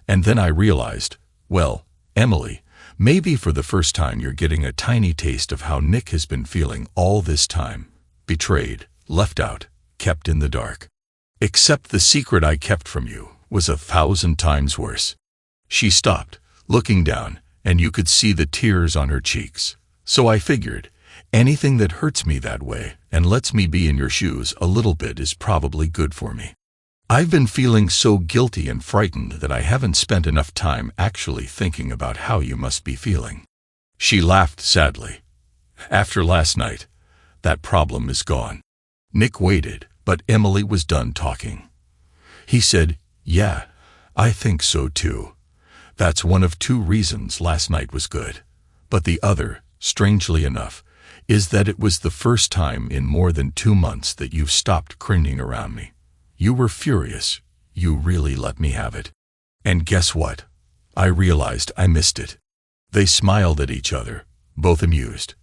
A: And then I realized, well, Emily, maybe for the first time you're getting a tiny taste of how Nick has been feeling all this time. Betrayed, left out, kept in the dark. Except the secret I kept from you was 1,000 times worse." She stopped, looking down, and you could see the tears on her cheeks. "So I figured, anything that hurts me that way and lets me be in your shoes a little bit is probably good for me. I've been feeling so guilty and frightened that I haven't spent enough time actually thinking about how you must be feeling." She laughed sadly. "After last night, that problem is gone." Nick waited, but Emily was done talking. He said, "Yeah, I think so too. That's one of 2 reasons last night was good. But the other, strangely enough, is that it was the first time in more than 2 months that you've stopped cringing around me. You were furious. You really let me have it. And guess what? I realized I missed it." They smiled at each other, both amused.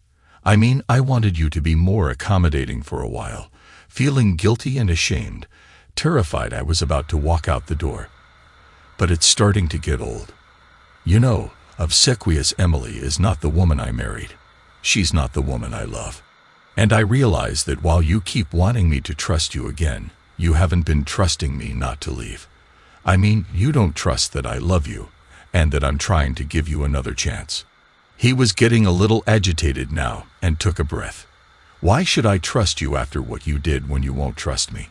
A: "I mean, I wanted you to be more accommodating for a while, feeling guilty and ashamed, terrified I was about to walk out the door. But it's starting to get old. You know, obsequious Emily is not the woman I married. She's not the woman I love. And I realize that while you keep wanting me to trust you again, you haven't been trusting me not to leave. I mean, you don't trust that I love you, and that I'm trying to give you another chance." He was getting a little agitated now and took a breath. "Why should I trust you after what you did when you won't trust me?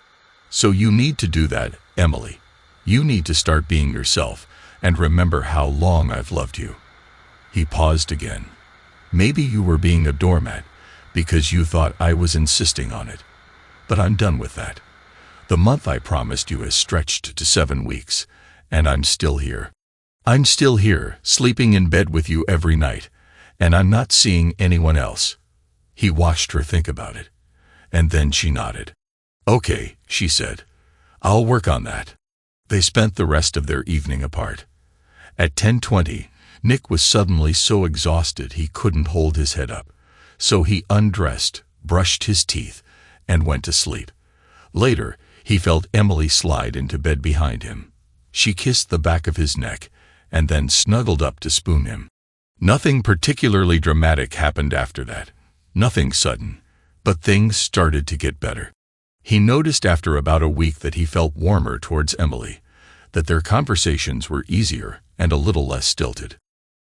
A: So you need to do that, Emily. You need to start being yourself and remember how long I've loved you." He paused again. "Maybe you were being a doormat because you thought I was insisting on it. But I'm done with that. The month I promised you has stretched to 7 weeks, and I'm still here. I'm still here, sleeping in bed with you every night, and I'm not seeing anyone else." He watched her think about it, and then she nodded. "Okay," she said. "I'll work on that." They spent the rest of their evening apart. At 10:20, Nick was suddenly so exhausted he couldn't hold his head up, so he undressed, brushed his teeth, and went to sleep. Later, he felt Emily slide into bed behind him. She kissed the back of his neck, and then snuggled up to spoon him. Nothing particularly dramatic happened after that. Nothing sudden, but things started to get better. He noticed after about a week that he felt warmer towards Emily, that their conversations were easier and a little less stilted.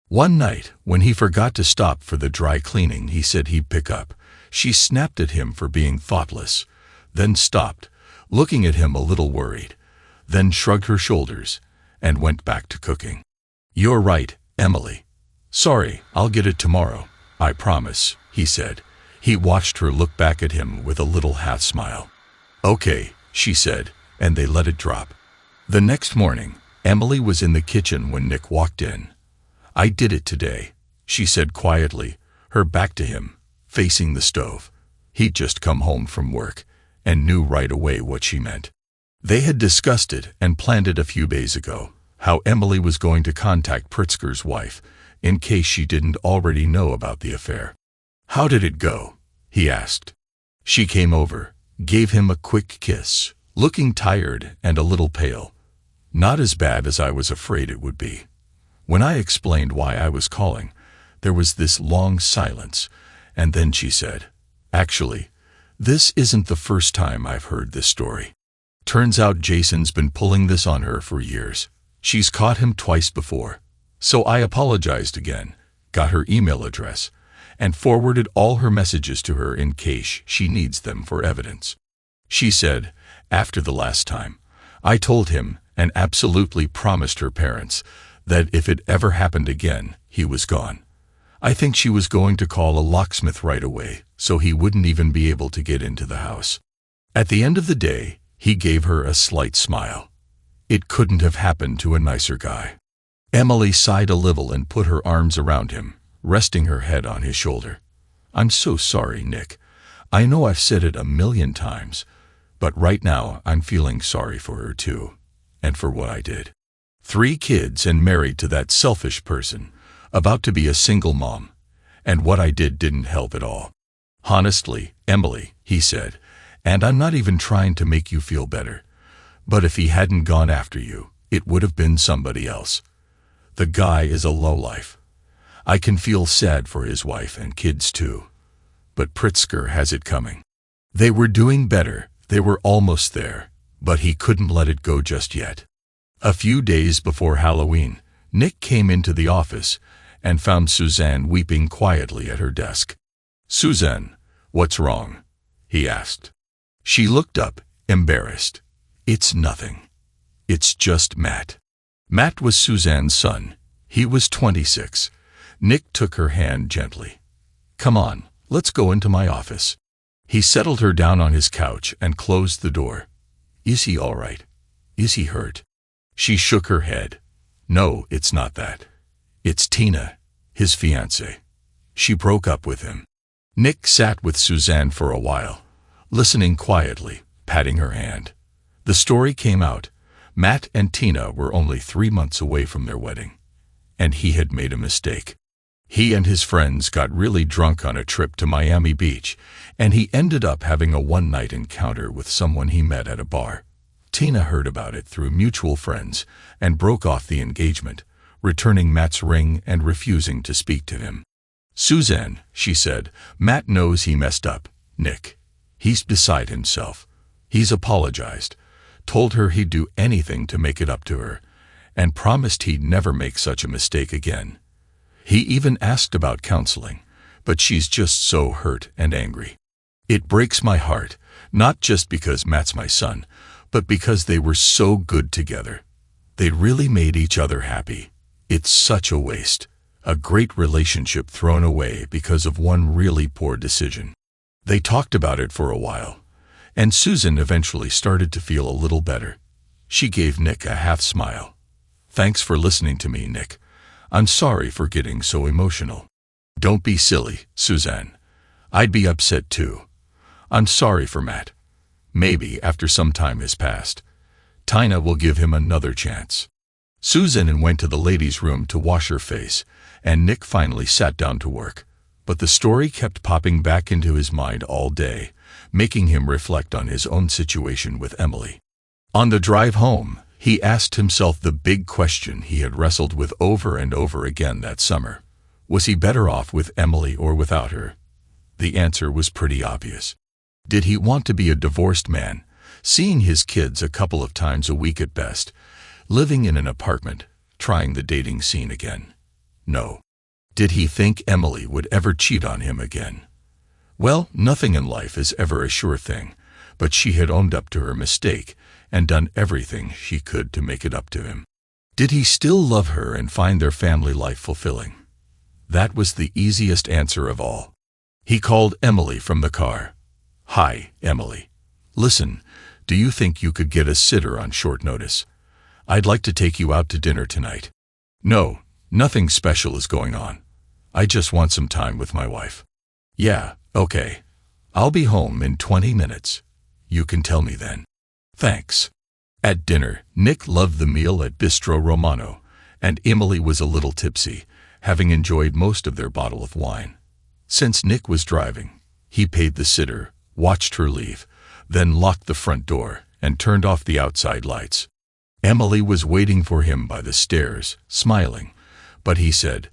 A: One night, when he forgot to stop for the dry cleaning he said he'd pick up, she snapped at him for being thoughtless, then stopped, looking at him a little worried, then shrugged her shoulders and went back to cooking. "You're right, Emily. Sorry, I'll get it tomorrow. I promise," he said. He watched her look back at him with a little half-smile. "Okay," she said, and they let it drop. The next morning, Emily was in the kitchen when Nick walked in. "I did it today," she said quietly, her back to him, facing the stove. He'd just come home from work and knew right away what she meant. They had discussed it and planned it a few days ago, how Emily was going to contact Pritzker's wife in case she didn't already know about the affair. "How did it go?" he asked. She came over, gave him a quick kiss, looking tired and a little pale. "Not as bad as I was afraid it would be." When I explained why I was calling, there was this long silence, and then she said, "Actually, this isn't the first time I've heard this story. Turns out Jason's been pulling this on her for years. She's caught him twice before. So I apologized again, got her email address, and forwarded all her messages to her in case she needs them for evidence." She said, "After the last time, I told him and absolutely promised her parents that if it ever happened again, he was gone. I think she was going to call a locksmith right away so he wouldn't even be able to get into the house." At the end of the day, he gave her a slight smile. It couldn't have happened to a nicer guy. Emily sighed a little and put her arms around him, resting her head on his shoulder. "I'm so sorry, Nick. I know I've said it a million times, but right now I'm feeling sorry for her too, and for what I did. 3 kids and married to that selfish person, about to be a single mom, and what I did didn't help at all. Honestly, Emily," he said, "and I'm not even trying to make you feel better, but if he hadn't gone after you, it would have been somebody else. The guy is a lowlife. I can feel sad for his wife and kids too. But Pritzker has it coming. They were doing better, they were almost there, but he couldn't let it go just yet." A few days before Halloween, Nick came into the office and found Suzanne weeping quietly at her desk. "Suzanne, what's wrong?" he asked. She looked up, embarrassed. "It's nothing. It's just Matt." Matt was Suzanne's son. He was 26. Nick took her hand gently. "Come on, let's go into my office." He settled her down on his couch and closed the door. "Is he all right? Is he hurt?" She shook her head. "No, it's not that. It's Tina, his fiancée. She broke up with him." Nick sat with Suzanne for a while, listening quietly, patting her hand. The story came out. Matt and Tina were only 3 months away from their wedding, and he had made a mistake. He and his friends got really drunk on a trip to Miami Beach, and he ended up having a one-night encounter with someone he met at a bar. Tina heard about it through mutual friends and broke off the engagement, returning Matt's ring and refusing to speak to him. "Suzanne," she said, "Matt knows he messed up, Nick. He's beside himself. He's apologized, told her he'd do anything to make it up to her, and promised he'd never make such a mistake again. He even asked about counseling, but she's just so hurt and angry. It breaks my heart, not just because Matt's my son, but because they were so good together. They really made each other happy. It's such a waste, a great relationship thrown away because of one really poor decision." They talked about it for a while, and Susan eventually started to feel a little better. She gave Nick a half-smile. "Thanks for listening to me, Nick. I'm sorry for getting so emotional." "Don't be silly, Suzanne. I'd be upset too. I'm sorry for Matt. Maybe after some time has passed, Tina will give him another chance." Susan went to the ladies' room to wash her face, and Nick finally sat down to work. But the story kept popping back into his mind all day, making him reflect on his own situation with Emily. On the drive home, he asked himself the big question he had wrestled with over and over again that summer. Was he better off with Emily or without her? The answer was pretty obvious. Did he want to be a divorced man, seeing his kids a couple of times a week at best, living in an apartment, trying the dating scene again? No. Did he think Emily would ever cheat on him again? Well, nothing in life is ever a sure thing, but she had owned up to her mistake and done everything she could to make it up to him. Did he still love her and find their family life fulfilling? That was the easiest answer of all. He called Emily from the car. "Hi, Emily. Listen, do you think you could get a sitter on short notice? I'd like to take you out to dinner tonight." "No, nothing special is going on. I just want some time with my wife." "Yeah, okay. I'll be home in 20 minutes. You can tell me then." "Thanks." At dinner, Nick loved the meal at Bistro Romano, and Emily was a little tipsy, having enjoyed most of their bottle of wine. Since Nick was driving, he paid the sitter, watched her leave, then locked the front door and turned off the outside lights. Emily was waiting for him by the stairs, smiling, but he said,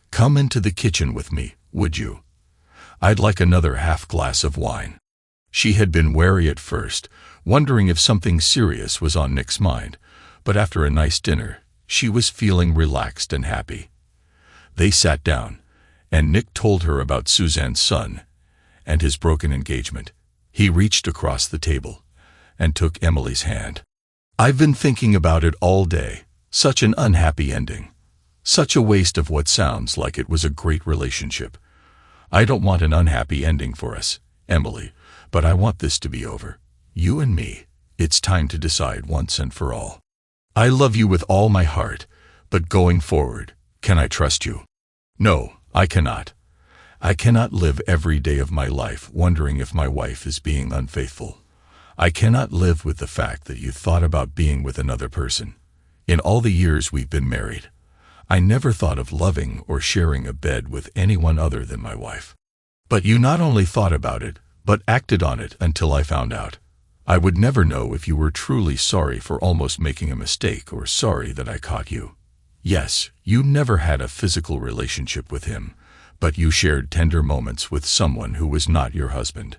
A: "Come into the kitchen with me, would you? I'd like another half glass of wine." She had been wary at first, wondering if something serious was on Nick's mind, but after a nice dinner, she was feeling relaxed and happy. They sat down, and Nick told her about Suzanne's son and his broken engagement. He reached across the table and took Emily's hand. "I've been thinking about it all day. Such an unhappy ending. Such a waste of what sounds like it was a great relationship. I don't want an unhappy ending for us, Emily, but I want this to be over. You and me. It's time to decide once and for all. I love you with all my heart, but going forward, can I trust you? No, I cannot. I cannot live every day of my life wondering if my wife is being unfaithful. I cannot live with the fact that you thought about being with another person. In all the years we've been married, I never thought of loving or sharing a bed with anyone other than my wife. But you not only thought about it, but acted on it until I found out. I would never know if you were truly sorry for almost making a mistake or sorry that I caught you. Yes, you never had a physical relationship with him, but you shared tender moments with someone who was not your husband.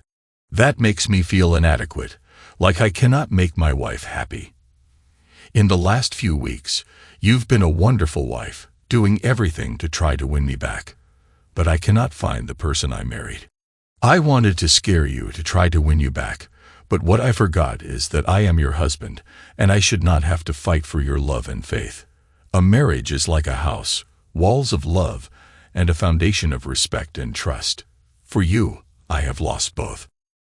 A: That makes me feel inadequate, like I cannot make my wife happy. In the last few weeks, you've been a wonderful wife, doing everything to try to win me back. But I cannot find the person I married. I wanted to scare you to try to win you back, but what I forgot is that I am your husband, and I should not have to fight for your love and faith. A marriage is like a house, walls of love, and a foundation of respect and trust. For you, I have lost both.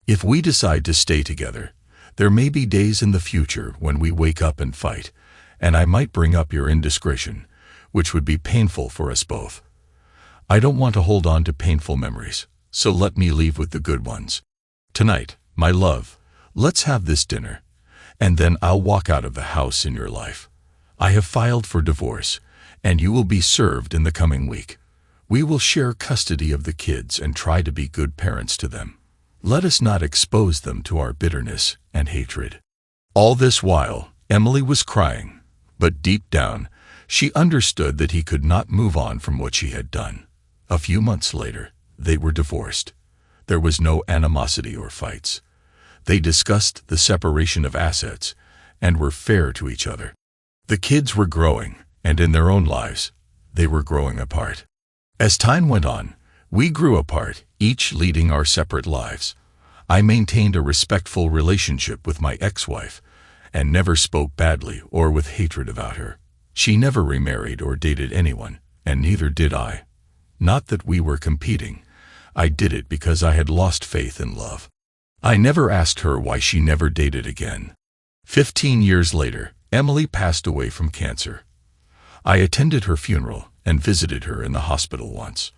A: If we decide to stay together, there may be days in the future when we wake up and fight, and I might bring up your indiscretion, which would be painful for us both. I don't want to hold on to painful memories, so let me leave with the good ones. Tonight, my love, let's have this dinner, and then I'll walk out of the house in your life. I have filed for divorce, and you will be served in the coming week. We will share custody of the kids and try to be good parents to them. Let us not expose them to our bitterness and hatred." All this while, Emily was crying, but deep down, she understood that he could not move on from what she had done. A few months later, they were divorced. There was no animosity or fights. They discussed the separation of assets and were fair to each other. The kids were growing, and in their own lives, they were growing apart. As time went on, we grew apart, each leading our separate lives. I maintained a respectful relationship with my ex-wife and never spoke badly or with hatred about her. She never remarried or dated anyone, and neither did I. Not that we were competing. I did it because I had lost faith in love. I never asked her why she never dated again. 15 years later, Emily passed away from cancer. I attended her funeral and visited her in the hospital once.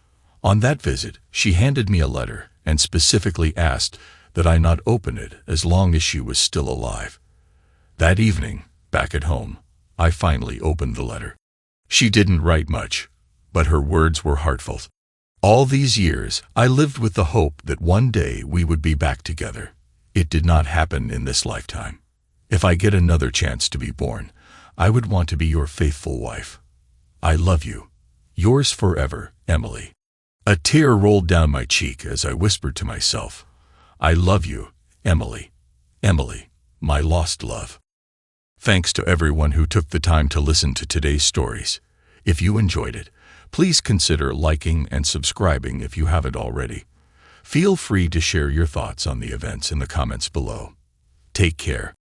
A: On that visit, she handed me a letter and specifically asked that I not open it as long as she was still alive. That evening, back at home, I finally opened the letter. She didn't write much, but her words were heartfelt. All these years, I lived with the hope that one day we would be back together. It did not happen in this lifetime. If I get another chance to be born, I would want to be your faithful wife. I love you. Yours forever, Emily. A tear rolled down my cheek as I whispered to myself, I love you, Emily. Emily, my lost love. Thanks to everyone who took the time to listen to today's stories. If you enjoyed it, please consider liking and subscribing if you haven't already. Feel free to share your thoughts on the events in the comments below. Take care.